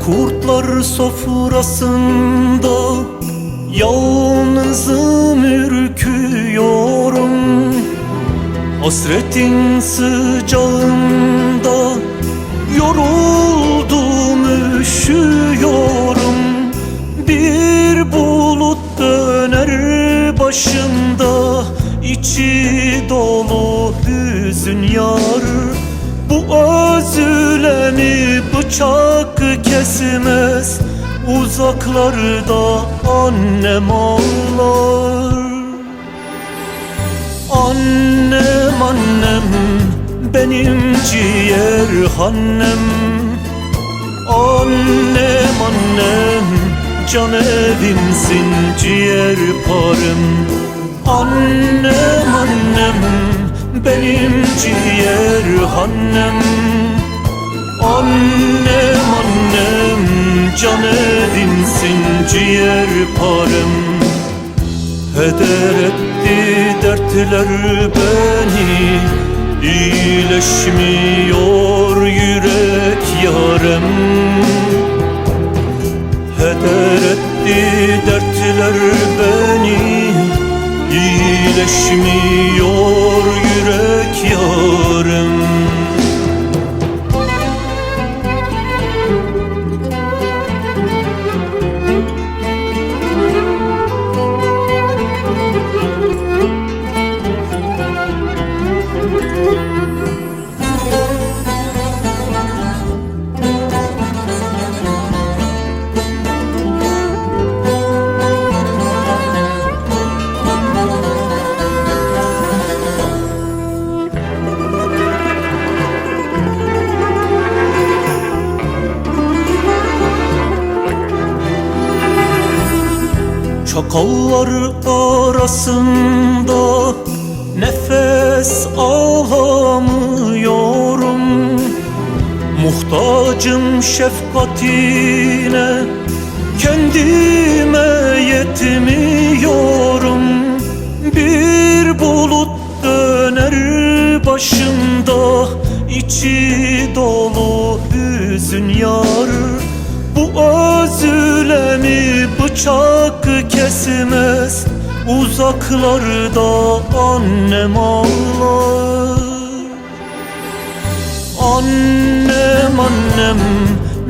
Kurtlar sofrasında yalnızım ürküyorum. Hasretin sıcağında yoruldum, üşüyorum. Bir bulut döner başımda, içi dolu hüzün yar. Bu özlemi bıçak kesmez, uzaklarda annem ağlar. Annem, annem, benim ciğer annem. Annem, annem, can evimsin, ciğer parım. Annem, annem, benim ciğer annem. Annem, annem, can evimsin, ciğer parım. Heder etti dertler beni, iyileşmiyor yürek yarem. Heder etti dertler beni, iyileşmiyor yürek yarem. Çakallar arasında nefes alamıyorum. Muhtacım şefkatine, kendime yetmiyorum. Bir bulut döner başımda, içi dolu hüzün yar. Bu özlemi bıçak kesmez, uzaklarda annem ağlar. Annem, annem,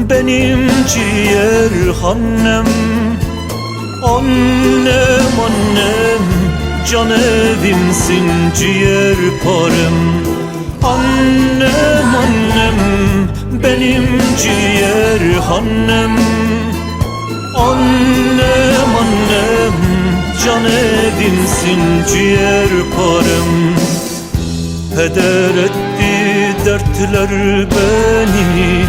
benim ciğer annem. Annem, annem, can evimsin, ciğer parım. Annem, annem, benim ciğer annem. Annem, annem, can evimsin, ciğer parım. Heder etti dertler beni,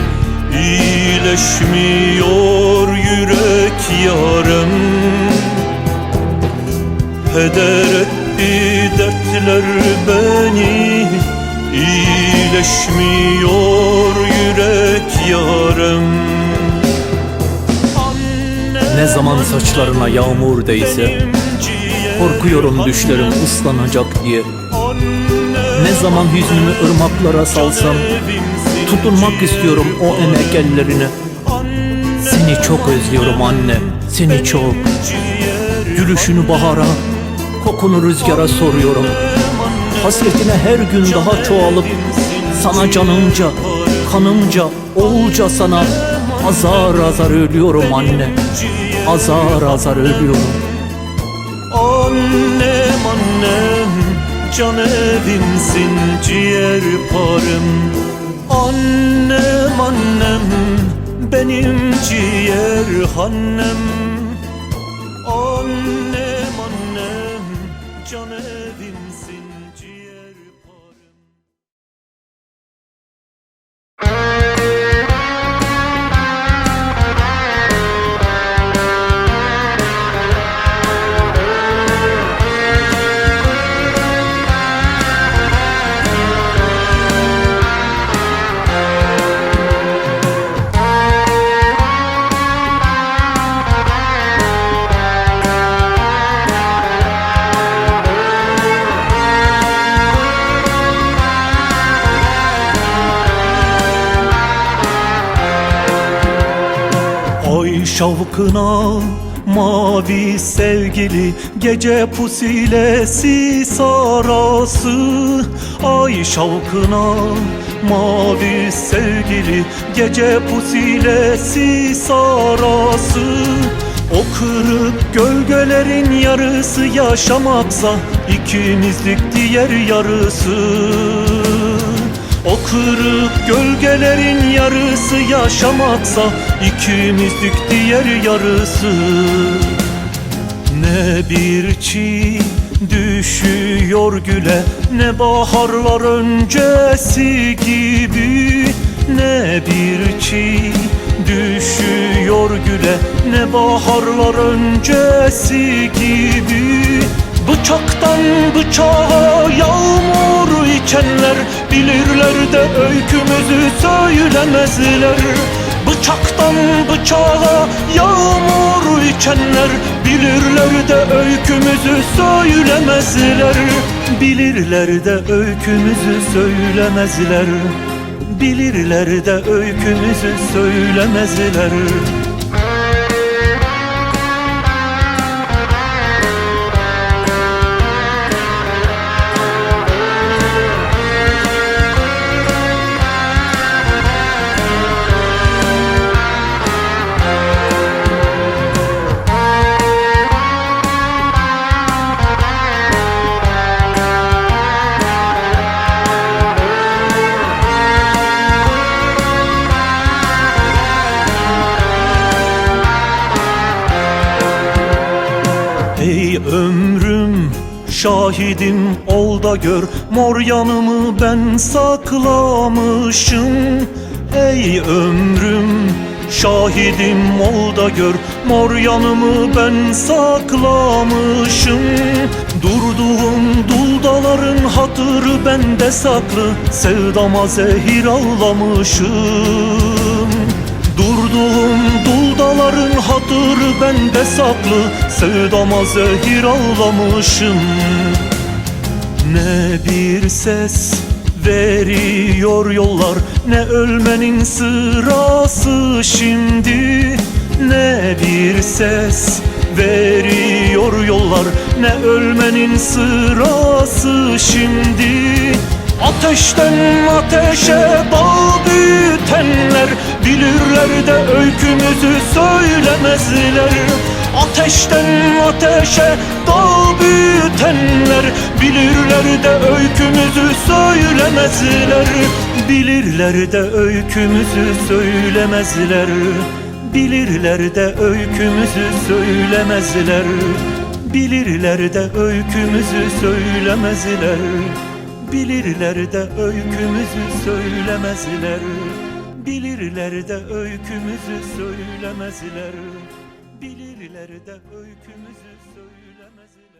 iyileşmiyor yürek yarem. Heder etti dertler beni, iyileşmiyor yürek yarem. Ne zaman saçlarına yağmur değse, korkuyorum düşlerim ıslanacak diye. Ne zaman hüznümü ırmaklara salsam, tutunmak istiyorum o emek ellerine. Seni çok özlüyorum anne, seni çok. Gülüşünü bahara, kokunu rüzgara soruyorum. Hasretine her gün daha çoğalıp, sana canımca, kanımca, oğulca sana azar azar ölüyorum anne. Azar azar ölüyorum. Annem, annem, can evimsin, ciğer parım. Annem, annem, benim ciğer annem. Annem, annem, can evimsin, ciğer parım. şavkına mavi sevgili gece pusilesi sarası. Ay şavkına mavi sevgili gece pusilesi sarası. O kırık gölgelerin yarısı yaşamaksa ikimizlik diğer yarısı. O kırık gölgelerin yarısı yaşamaksa ikimizlik diğer yarısı. Ne bir çiğ düşüyor güle, ne baharlar öncesi gibi. Ne bir çiğ düşüyor güle, ne baharlar öncesi gibi. Bıçaktan bıçağa yağmur içenler bilirler de öykümüzü söylemezler. Bıçaktan bıçağa yağmur içenler bilirler de öykümüzü söylemezler. Bilirler de öykümüzü söylemezler. Bilirler de öykümüzü söylemezler. Ey ömrüm şahidim ol da gör, mor yanımı ben saklamışım. Ey ömrüm şahidim ol da gör, mor yanımı ben saklamışım. Durduğum duldaların hatırı bende saklı, sevdama zehir ağlamışım. Durduğum duldaların hatırı bende saklı, sevdama zehir ağlamışım. Ne bir ses veriyor yollar, ne ölmenin sırası şimdi. Ne bir ses veriyor yollar, ne ölmenin sırası şimdi. Ateşten ateşe dağ büyütenler bilirler de öykümüzü söylemezler. Ateşten ateşe dağ büyütenler bilirler de öykümüzü söylemezler. Bilirler de öykümüzü söylemezler. Bilirler de öykümüzü söylemezler. Bilirler de öykümüzü söylemezler. Bilirler de öykümüzü söylemezler. Bilirler de öykümüzü söylemezler. Bilirler de öykümüzü söylemezler.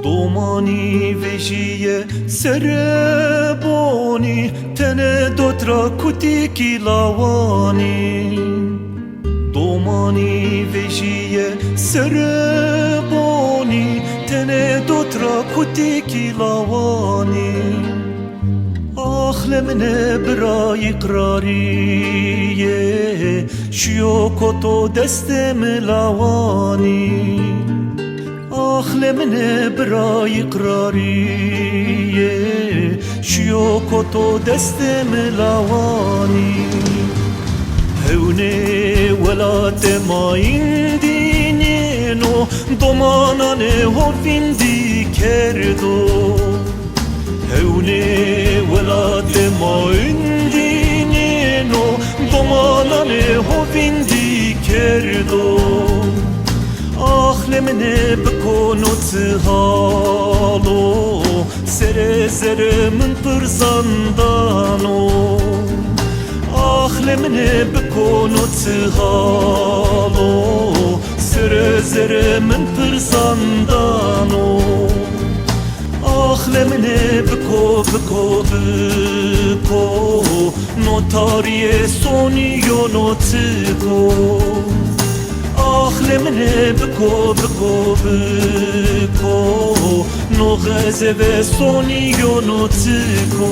Domani vežije sereboni, tene dotra kutiki lavani. Domani vežije sereboni, tene dotra kutiki lavani. Ahlemne bra ikrariye, şiokoto destem lavani. Ahlemne bra ikrariye, şiokoto destem lavani. Hevne velate ma indinino, domanane hovindi kerdo. Hevne velate ma indinino, domanane hovindi kerdo Ahlemine bikonu tihalo Sere zere min pırzandano Ahlemine bikonu tihalo Sere zere min pırzandano Ahlemine biko biko biko Notariye soniyo notiko Ahlemine biko biko biko No gazeve soniyo notiko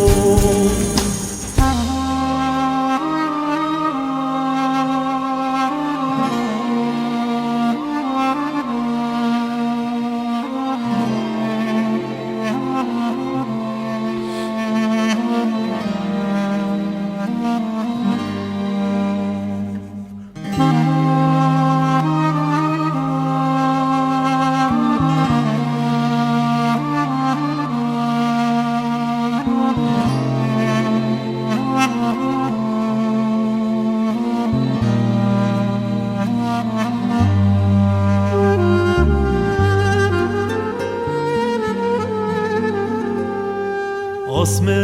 Asme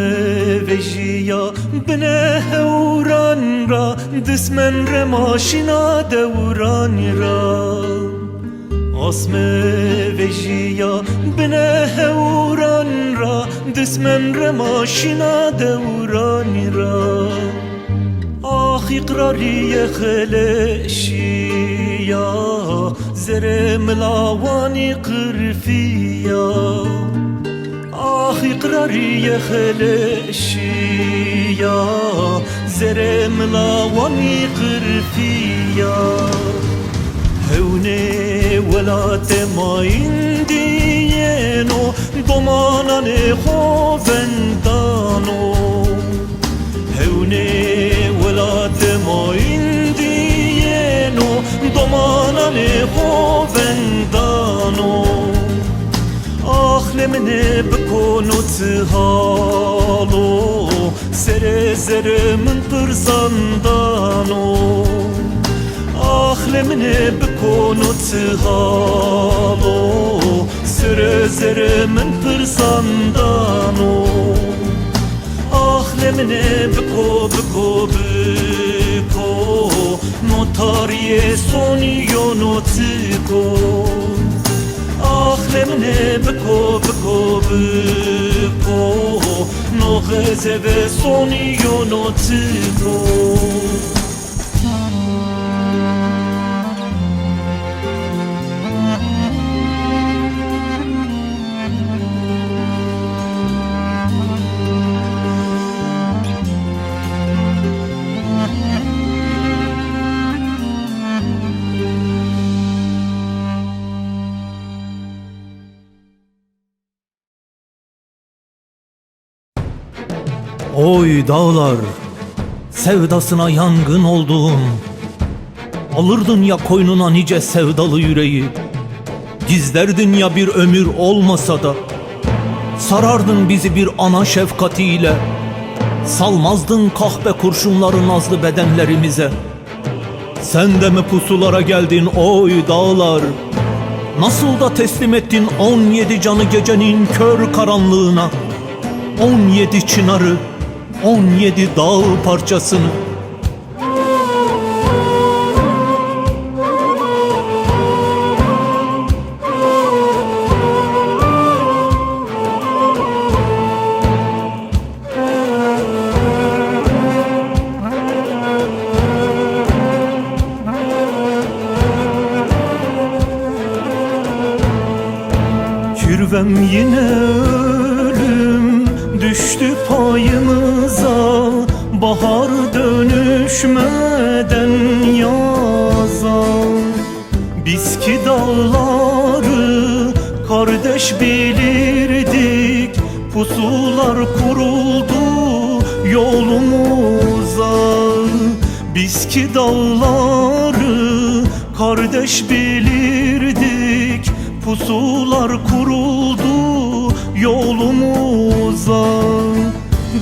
vejiya bine heuran ra Dismen re maşina devran ra Asme vejiya bine heuran ra Dismen re maşina devran ra Ah iqrariye kheleşiya Zere mlawani qırfiya Ah iqrariye kheleşiya Zere mlawani qırfiya Hevne velate mayindiyeno Domanane hovendano Hevne velate mayindiyeno Domanane hovendano Ahlemine bikonu tihalo Sere zere min pırzandano Ahlemine bikonu tihalo Sere zere min pırzandano Ahlemine biko biko biko Notariye soniyo notiko Ahlemine biko biko biko No gazeve soniyo notiko Oy dağlar, sevdasına yangın oldum. Alırdın ya koynuna nice sevdalı yüreği. Gizlerdin ya bir ömür olmasa da. Sarardın bizi bir ana şefkatiyle. Salmazdın kahpe kurşunları nazlı bedenlerimize. Sen de mi pusulara geldin oy dağlar? Nasıl da teslim ettin 17 canı gecenin kör karanlığına. 17 çınarı, 17 dağ parçasını. Kirvem yine ölüm düştü payımıza, bahar dönüşmeden yaza. Biz ki dağları kardeş bilirdik, pusular kuruldu yolumuza. Biz ki dağları kardeş bilirdik, pusular kuruldu yolumuza.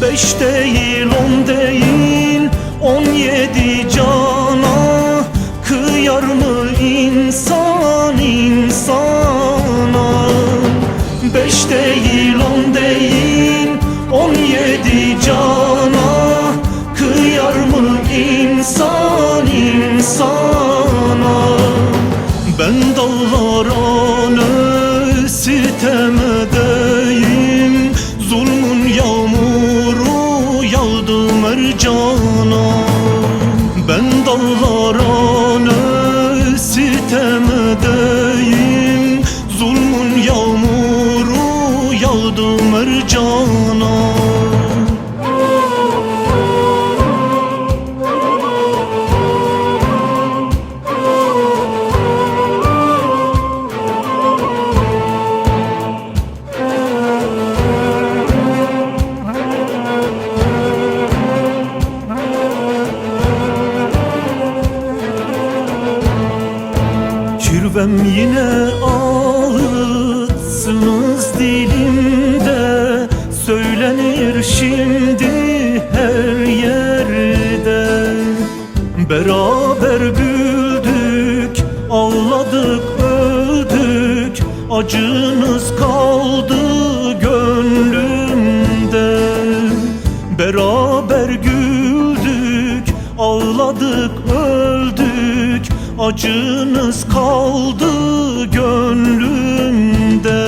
5 değil 10 değil 17 17 cana kıyar mı insan insana? 5 değil 10 değil 17 cana kıyar mı insan insana? Ben dağlara sitem edeyim, zulmün yağmuru yağdı mercana. Ben dağlara sitem edeyim, zulmün yağmuru yağdı mercana. Kirvem yine ağıtsınız dilimde, söylenir şimdi her yerde. Beraber güldük, ağladık, öldük, acınız kaldı gönlümde. Beraber güldük, ağladık, öldük, acınız kaldı gönlümde.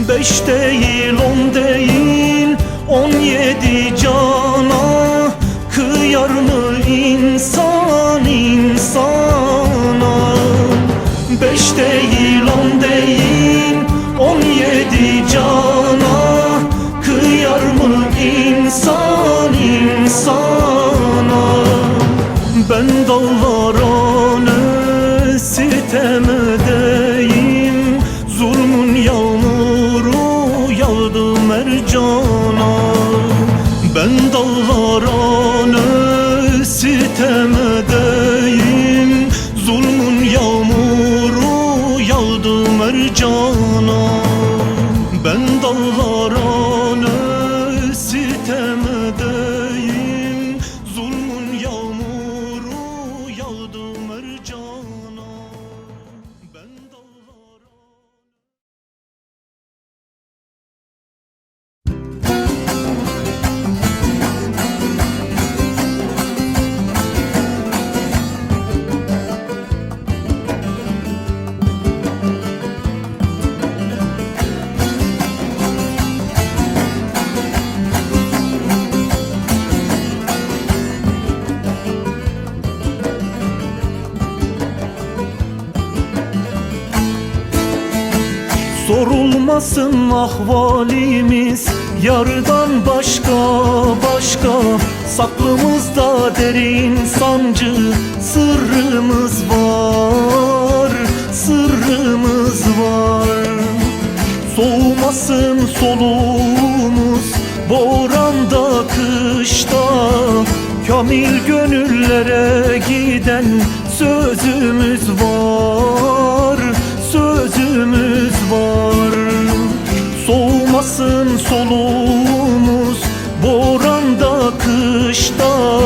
5 değil 10 değil 17 cana kıyar mı insan insana? 5 değil 10 değil 17 cana kıyar mı insan insana? Ben dağlara sitem edeyim, zulmün yağmuru yağdı mercana. Ben dağlara sitem edeyim, zulmün yağmuru yağdı mercana. Ben dağlara sitem edeyim, zulmün yağmuru yağdı mercana. Ben dağlara sorulmasın ahvalimiz, yardan başka başka. Saklımızda derin sancı, sırrımız var, sırrımız var. Soğumasın soluğumuz, boranda kışta. Kamil gönüllere giden sözümüz var, sözümüz var. Soğumasın soluğumuz, boranda kışta.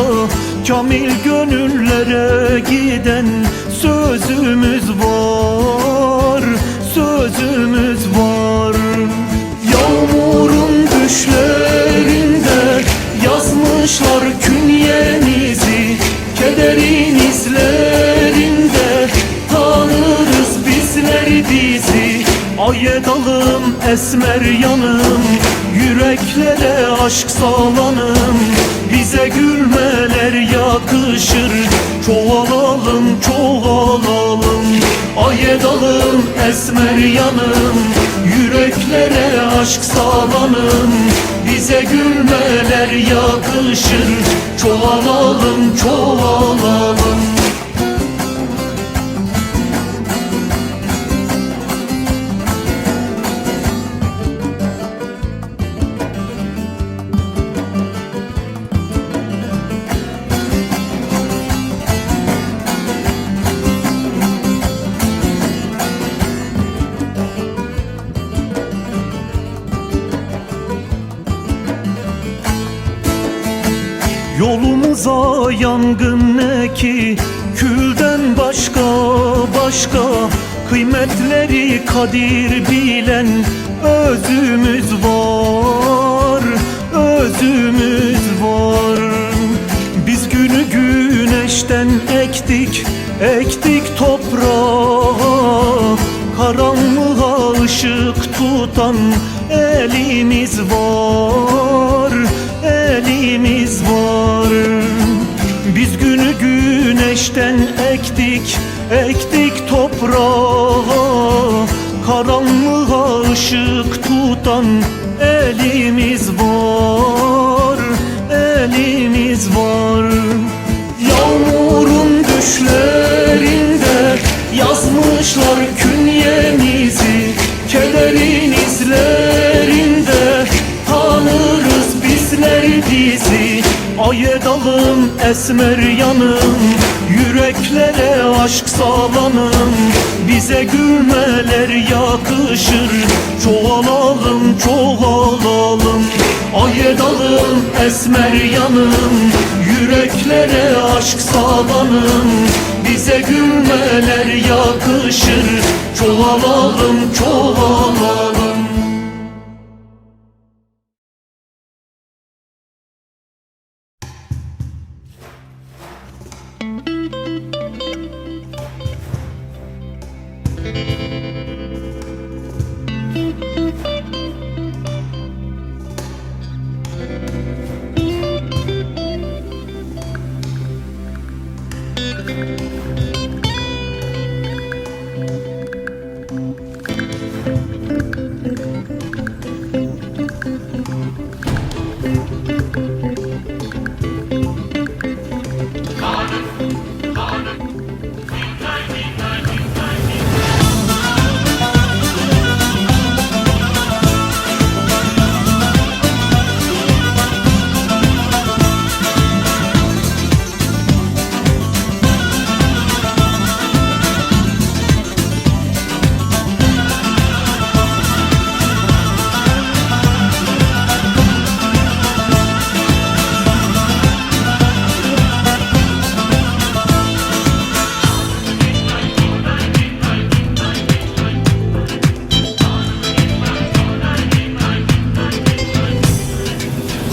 Kamil gönüllere giden sözümüz var, sözümüz var. Yağmurun düşlerinde yazmışlar künyemizi, kederin izlerinde tanırız bizler bizi. Ay dalım esmer yanım, yüreklere aşk salanım. Bize gülmeler yakışır, çoğalalım çoğalalım. Ay dalım esmer yanım, yüreklere aşk salanım. Bize gülmeler yakışır, çoğalalım çoğalalım. Yolumuza yangın ne ki, külden başka kıymetleri kadir bilen özümüz var, özümüz var. Biz günü güneşten ektik toprağa, karanlığa ışık tutan elimiz var, elimiz var. Biz günü güneşten ektik toprağa, karanlığa ışık tutan elimiz var, elimiz var. Yağmurun düşlerinde yazmışlar künyemizi, kederin izlerinde tanırız bizler bizi. Ay edalım esmer yanım, yüreklere aşk salanım, bize gülmeler yakışır, çoğalalım çoğalalım. Ay edalım esmer yanım, yüreklere aşk salanım, bize gülmeler yakışır, çoğalalım çoğalalım.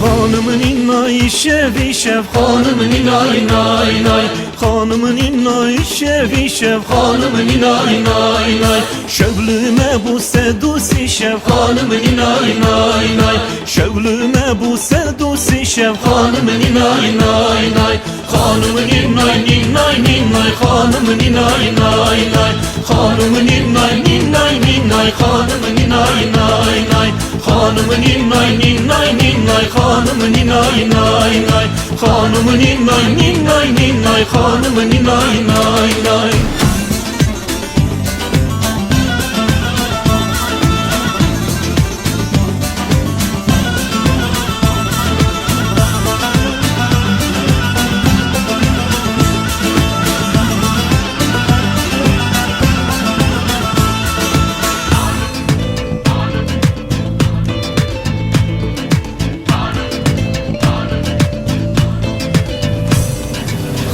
Hanımın innay şevi şev, hanımın innay nay nay, hanımın innay şevi şev, hanımın innay nay nay. Şevlüme bu sedusi şev, hanımın innay nay nay, şevlüme bu sedusi şev, hanımın innay nay nay. Hanımın innay ninnay ninnay, hanımın innay nay nay, hanımın innay ninnay ninnay, hanımın innay nay nay. Hanımın innay ninnay ninnay, hanımın innay nay nay, hanımın innay ninnay ninnay, hanımın innay nay nay.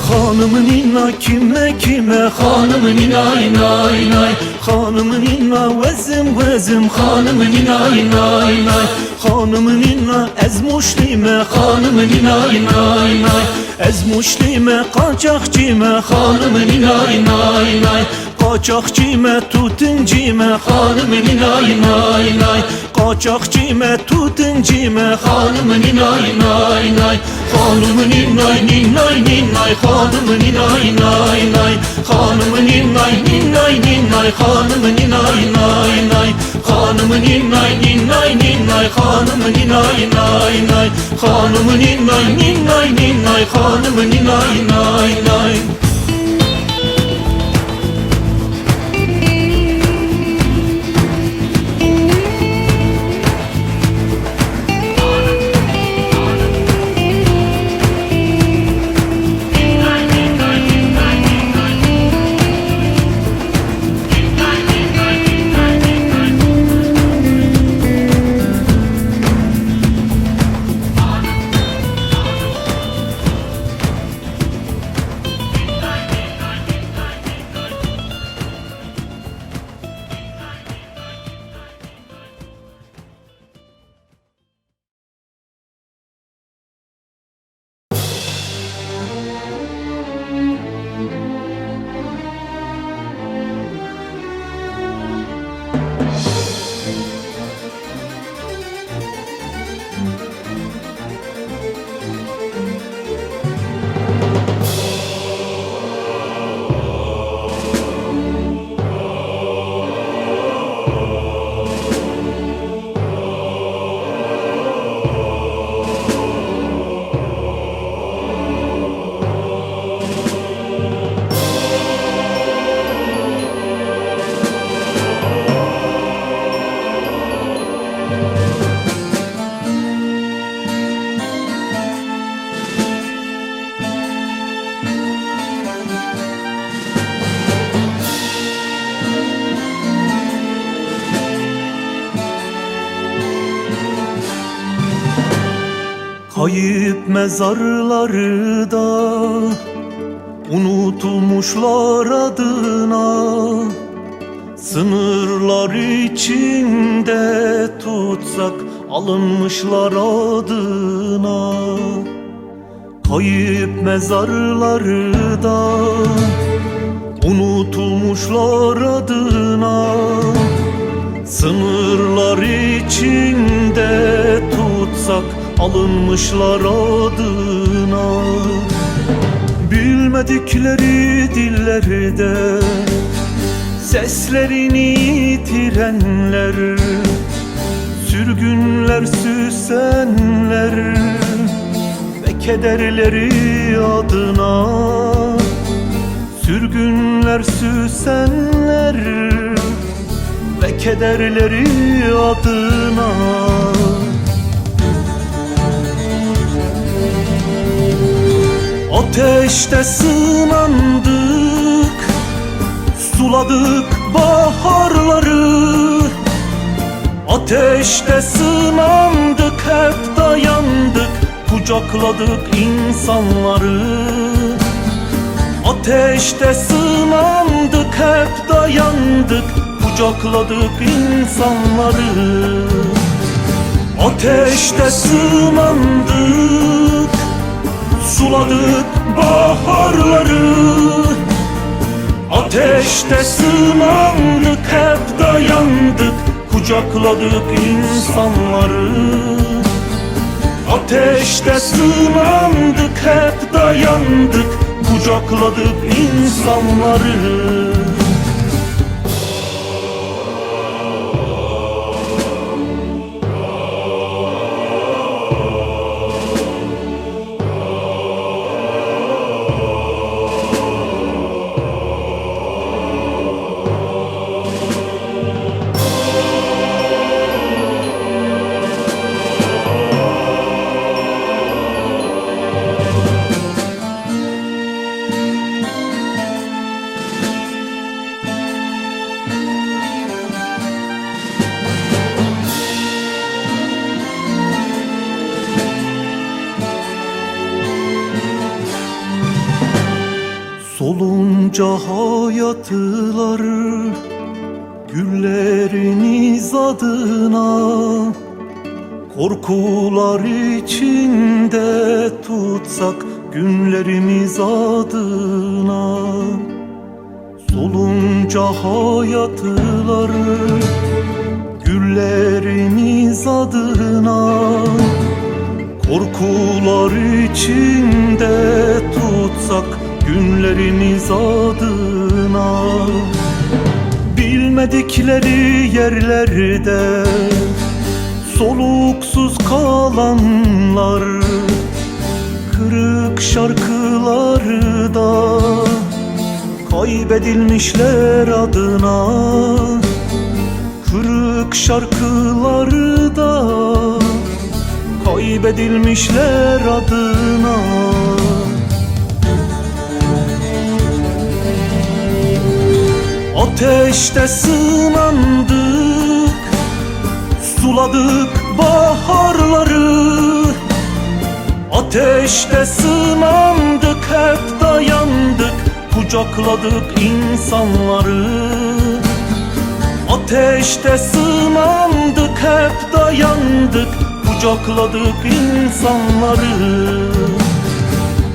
Hanımın inna kime hanımın innay nay nay, hanımın inna vezim hanımın innay nay nay. Hanımın inna ez muslime, hanımın innay nay nay, ez muslime kaçakçime, hanımın innay nay nay. Kaçakçime tutuncime, hanımın innay nay nay, kaçakçime tutuncime, hanımın innay nay nay. Hanımın innay ninnay ninnay, hanımın innay nay nay, hanımın innay ninnay ninnay, hanımın innay nay nay. Hanımın innay ninnay ninnay, hanımın innay nay nay, hanımın innay ninnay ninnay, hanımın innay nay nay. Kayıp mezarları da unutulmuşlar adına, sınırlar içinde tutsak alınmışlar adına. Kayıp mezarları da unutulmuşlar adına, sınırlar içinde tutsak alınmışlar adına. Bilmedikleri dillerde seslerini yitirenler, sürgünler süsenler ve kederleri adına, sürgünler süsenler ve kederleri adına. Ateşte sınandık, suladık baharları. Ateşte sınandık, hep dayandık, kucakladık insanları. Ateşte sınandık, hep dayandık, kucakladık insanları. Ateşte sınandık, suladık baharları. Ateşte sınandık, hep dayandık, kucakladık insanları. Ateşte sınandık, hep dayandık, kucakladık insanları. Solunca hayatlar gülleriniz adına, korkular içinde tutsak günlerimiz adına. Solunca hayatlar gülleriniz adına, korkular içinde tutsak günlerimiz adına. Bilmedikleri yerlerde soluksuz kalanlar, kırık şarkıları da kaybedilmişler adına. Kırık şarkıları da kaybedilmişler adına. Ateşte sınandık, suladık baharları. Ateşte sınandık, hep dayandık, kucakladık insanları. Ateşte sınandık, hep dayandık, kucakladık insanları.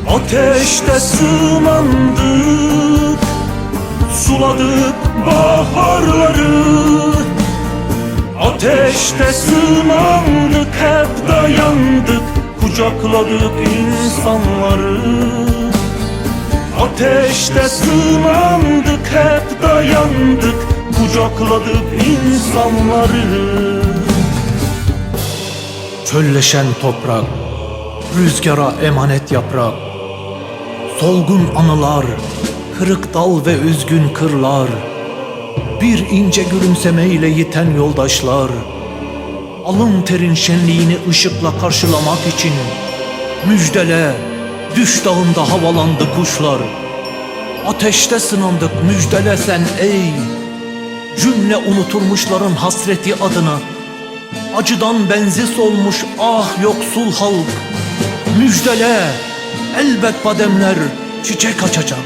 Ateşte sınandık, suladık baharları. Ateşte sınandık, hep dayandık, kucakladık insanları. Ateşte sınandık, hep dayandık, kucakladık insanları. Çölleşen toprak, rüzgara emanet yaprak, solgun anılar, kırık dal ve üzgün kırlar, bir ince gülümsemeyle yiten yoldaşlar, Alın terin şenliğini ışıkla karşılamak için müjdele, düş dağında havalandı kuşlar. Ateşte sınandık müjdele sen ey cümle unutulmuşların hasreti adına. Acıdan benzi solmuş ah yoksul halk. Müjdele, elbet bademler çiçek açacak.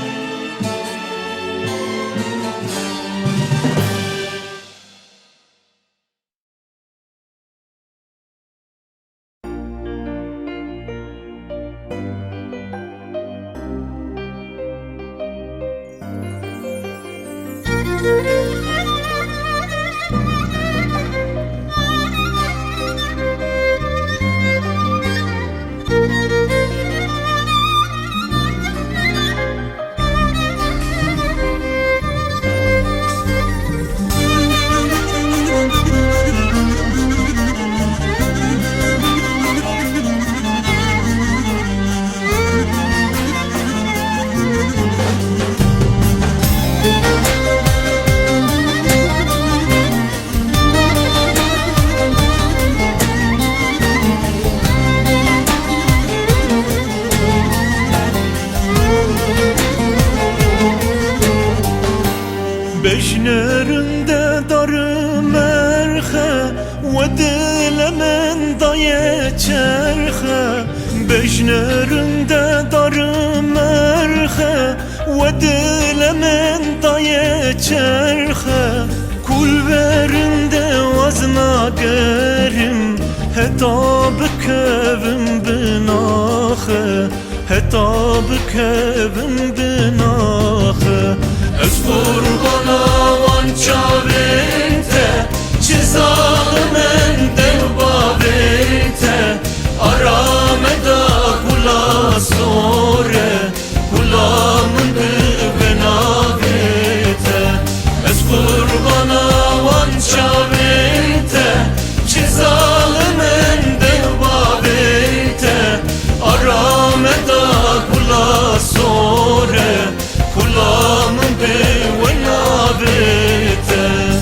Beşnerinde darı merhe ve dilemen daye çerhe. Beşnerinde darı merhe ve dilemen daye çerhe. Kulverinde vazna gerim heta bikevim binahe. Heta bikevim binahe. Ez kurbana vança verte Çizamen devba verte Arameda kula sore Kulamın bena verte Ez kurbana vança verte Çizamen devba verte Arameda kula sore Kulamın bena verte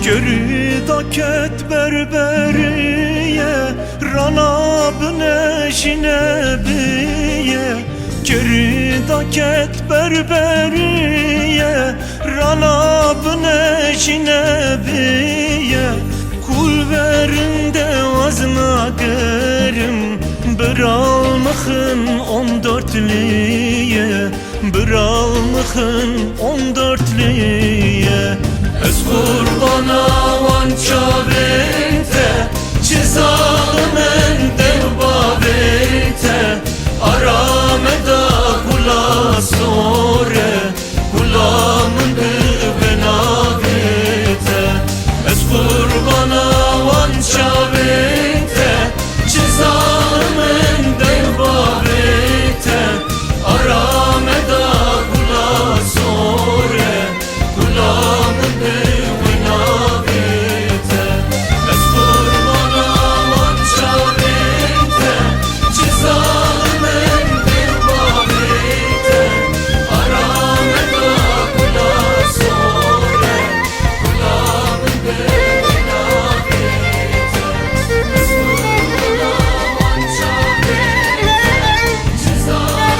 Geridaket berberiye Rana bneşine biye Geridaket berberiye Rana bneşine biye Kulverinde vazna gerim Bir almıkın 14'liye Bir almıkın 14'liye Ez kurbana vança verte Çizamen devba verte Arameda kula sore Kulamın bena verte Ez kurbana vança verte Çizamen devba verte Arameda kula sore Kulamın bena verte Ez kurbana vança verte Çizamen devba verte Arameda kula sore Kulamın bena verte Ez kurbana vança verte Çizamen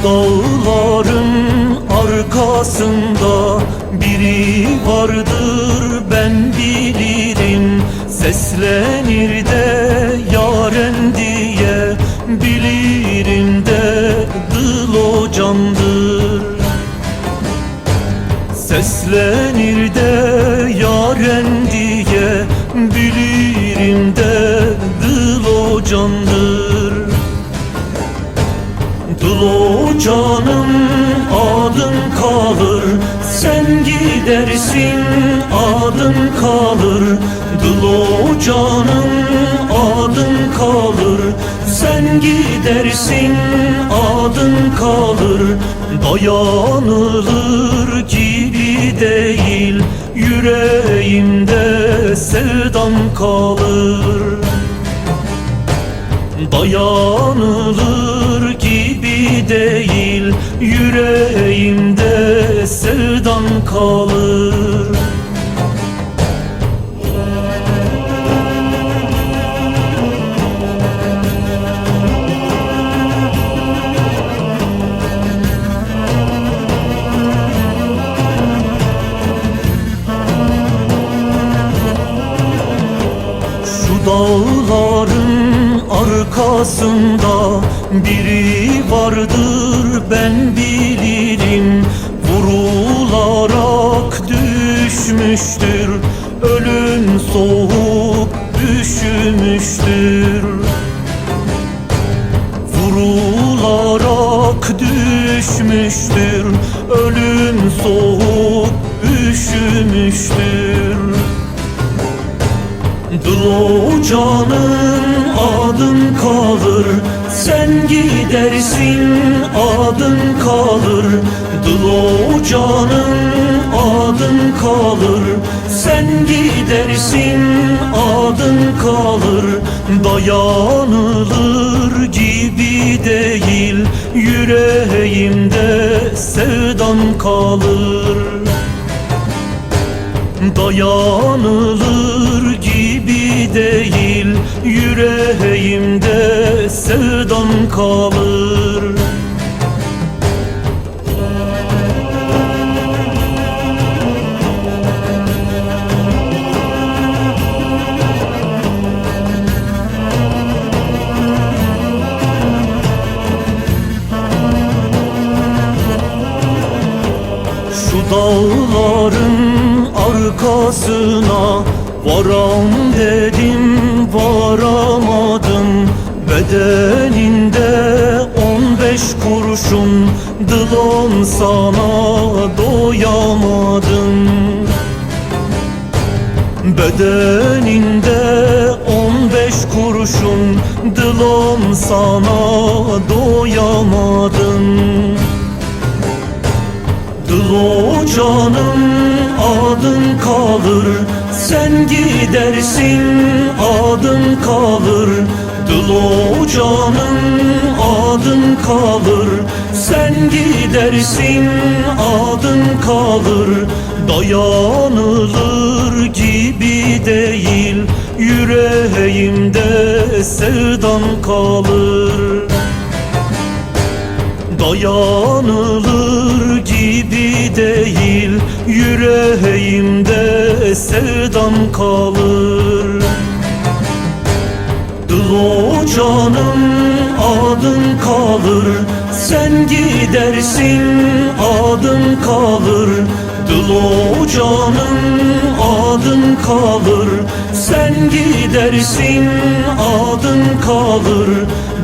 dağların arkasında biri vardır ben bilirim. Seslenir de yaren diye bilirim de dıl o candır. Seslenir de yaren diye bilirim de dıl o candır. Dıl o canım adın kalır, sen gidersin adın kalır. Dıl o canım adın kalır, sen gidersin adın kalır. Dayanılır gibi değil, yüreğimde sevdan kalır. Dayanılır gibi değil, yüreğimde sevdan kalır. Dağların arkasında biri vardır ben bilirim. Vurularak düşmüştür, ölüm soğuk üşümüştür. Vurularak düşmüştür, ölüm soğuk üşümüştür. Dıl o canın adın kalır, sen gidersin adın kalır. Dıl o canın adın kalır, sen gidersin adın kalır. Dayanılır gibi değil, yüreğimde sevdan kalır. Dayanılır gibi değil, yüreğimde sevdan kalır. Şu dağların arkasına varam dedim varamadım. Bedeninde 15 kurşun dılon sana doyamadım. Bedeninde 15 kurşun dılon sana doyamadım. Dıl o canım adın kalır, sen gidersin adın kalır. Dıl o canım adın kalır, sen gidersin adın kalır. Dayanılır gibi değil, yüreğimde sevdan kalır. Dayanılır gibi değil, yüreğimde sevdan kalır. Dıl o canım adın kalır, sen gidersin adın kalır. Dıl o canım adın kalır, sen gidersin adın kalır.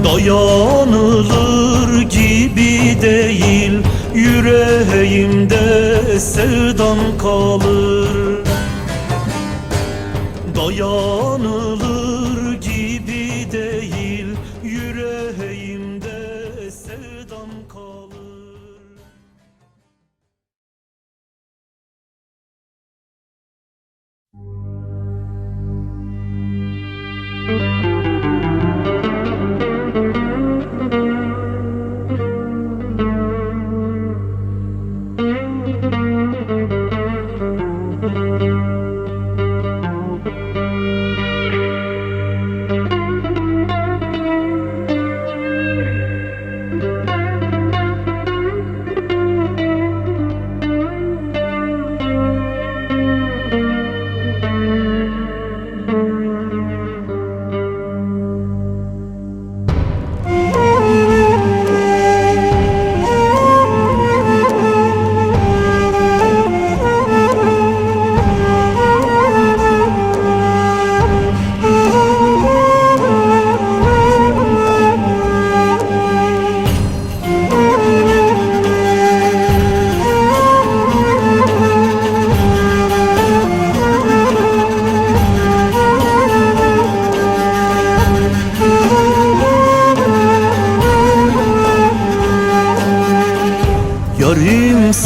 Dayanılır gibi değil, yüreğimde sevdan kalır. Dayanılır gibi değil, yüreğimde sevdan kalır.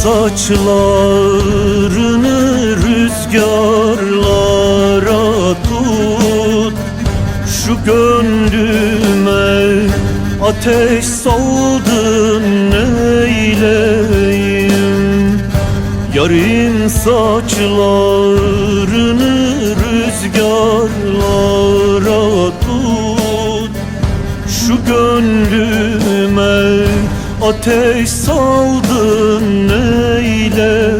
saçlarını rüzgarlara tut. Şu gönlüme ateş saldın neyleyim. Yarın saçlarını rüzgarlara tut. Şu gönlüme ateş saldın neyleyim.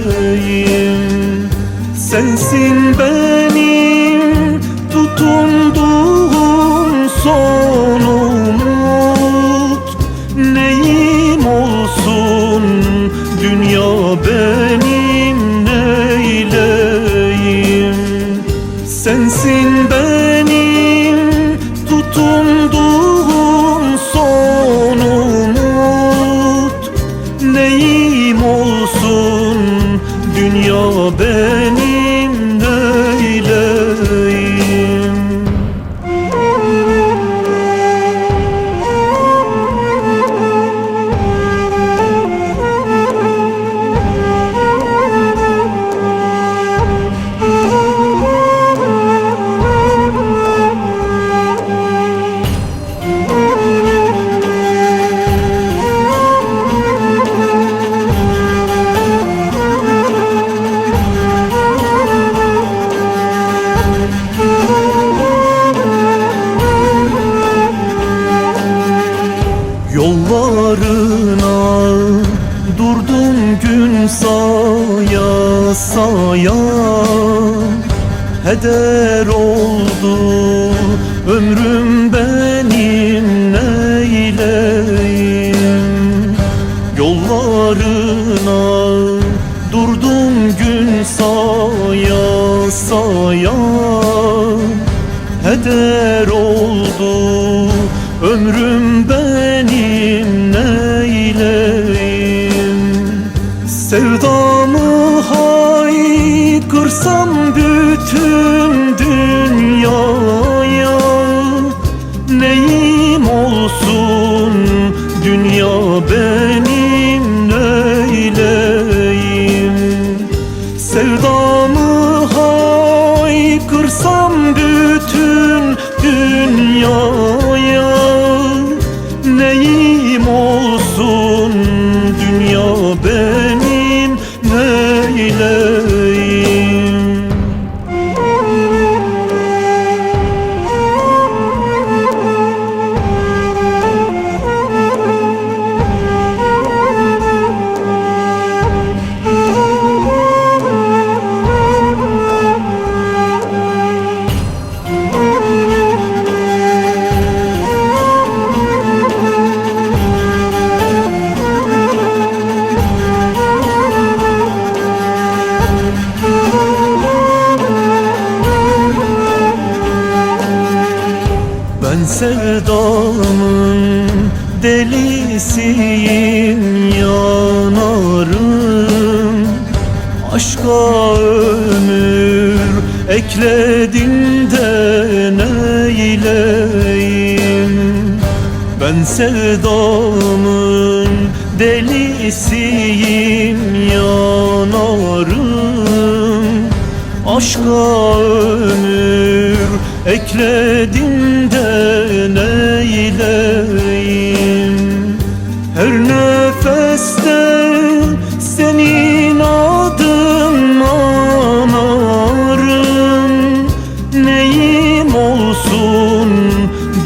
Sensin benim tutunduğum son umut. Neyim olsun dünya benim neyleyim. Sensin benim tutunduğum son umut. Neyim olsun dünya benim neyleyim. Yollarına durdum gün saya saya. Heder oldu ömrüm benim neyleyim. Yollarına durdum gün saya saya. Heder oldu ömrüm benim neyleyim. Sevdamı haykırsam bütün dünyaya. Neyim olsun dünya benim neyleyim. Sevdamı haykırsam bütün dünyaya. Neyim olsun dünya benim neyleyim. Ben sevdamın delisiyim, yanarım. Aşka ömür ekledin de neyleyim. Ben sevdamın delisiyim, yanarım. Aşka ömür ekledin de neyleyim. Her nefeste senin adın anarım. Neyim olsun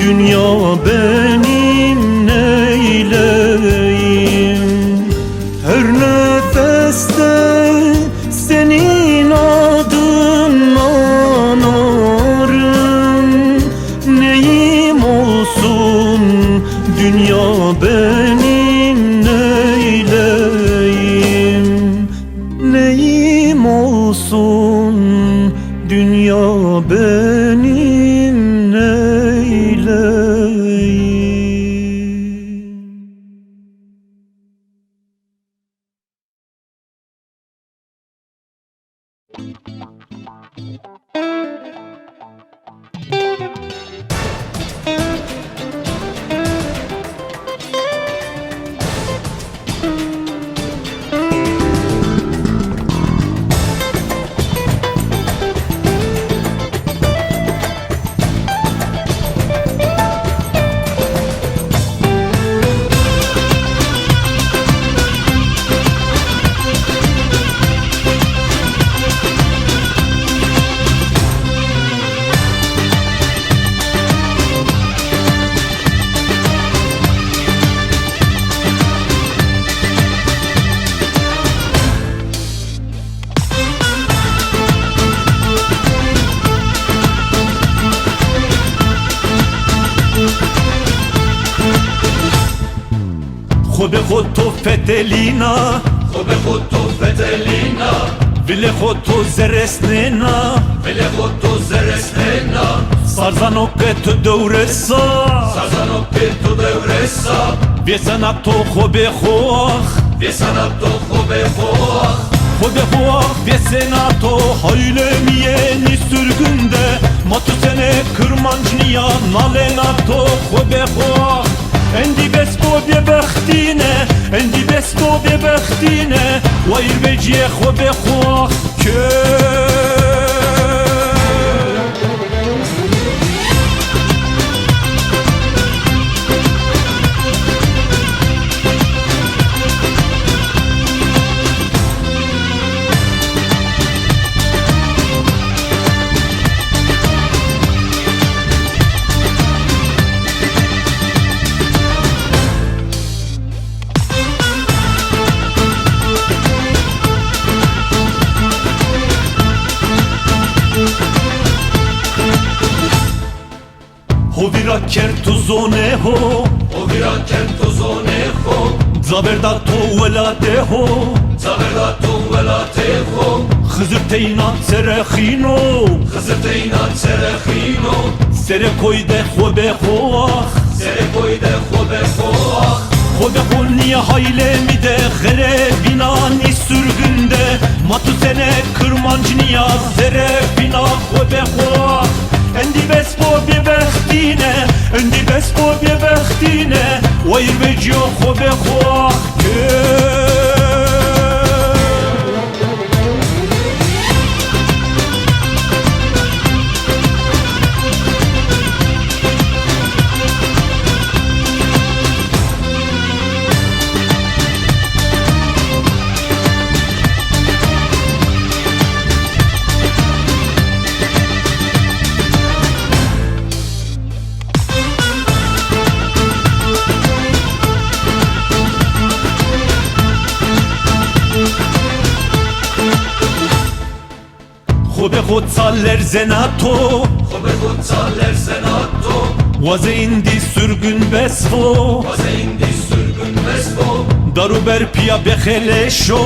dünya benim neyleyim. Her nefeste senin adın anarım. Neyim olsun dünya benim neyleyim. Neyim olsun dünya benim neyleyim. خو به خود تو فتلینا خو به خود تو فتلینا ولی خود تو زرسنینا ولی خود تو زرسنینا سارزانو که تو دورسا سازانو که تو دورسا بیسنب تو خو به خواه بیسنب تو خو به خواه خو به خواه بیسنب تو haylemeye ni sürgünde Matu sene kırmanç niya nalena to خو به خواه اندی بسکو به بختینه اندی بسکو به بختینه وایر بجیه خو به خواه که Hovira kertuzone ho O vira kento zone ho Zaverda to velate ho Zaverda tu velate ho Hızır teyna serexino Hızır teynat serexino Sere koyde ho be hoah Sere koyde ho be hoah Ho be ho niye haylemi de Ghere binani sürgünde Matu sene kırmancı niya Sere bina ho be hoah Endi bespo be behtine Endi bespo be behtine Vayr becio ho be hoah خو به خود saller zenato Ho be khud saller senato Vaze indi sürgün besfo Vaze indi sürgün besfo Daru ber piya bexeleşo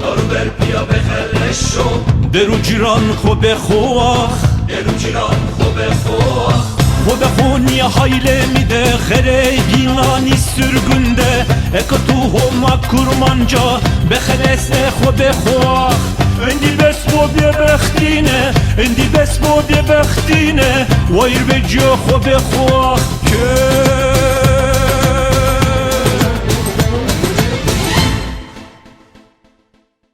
Daru ber piya bexeleşo Deru ciran xo be xoah Deru ciran ho be hoah Xo be xo niye haylemi de Ghere ginani sürgünde Ekatu homa kurmanca Bexelesne xo be xoah Endi bespo be behtine Endi bespo be behtine Vayr becio xo be xoah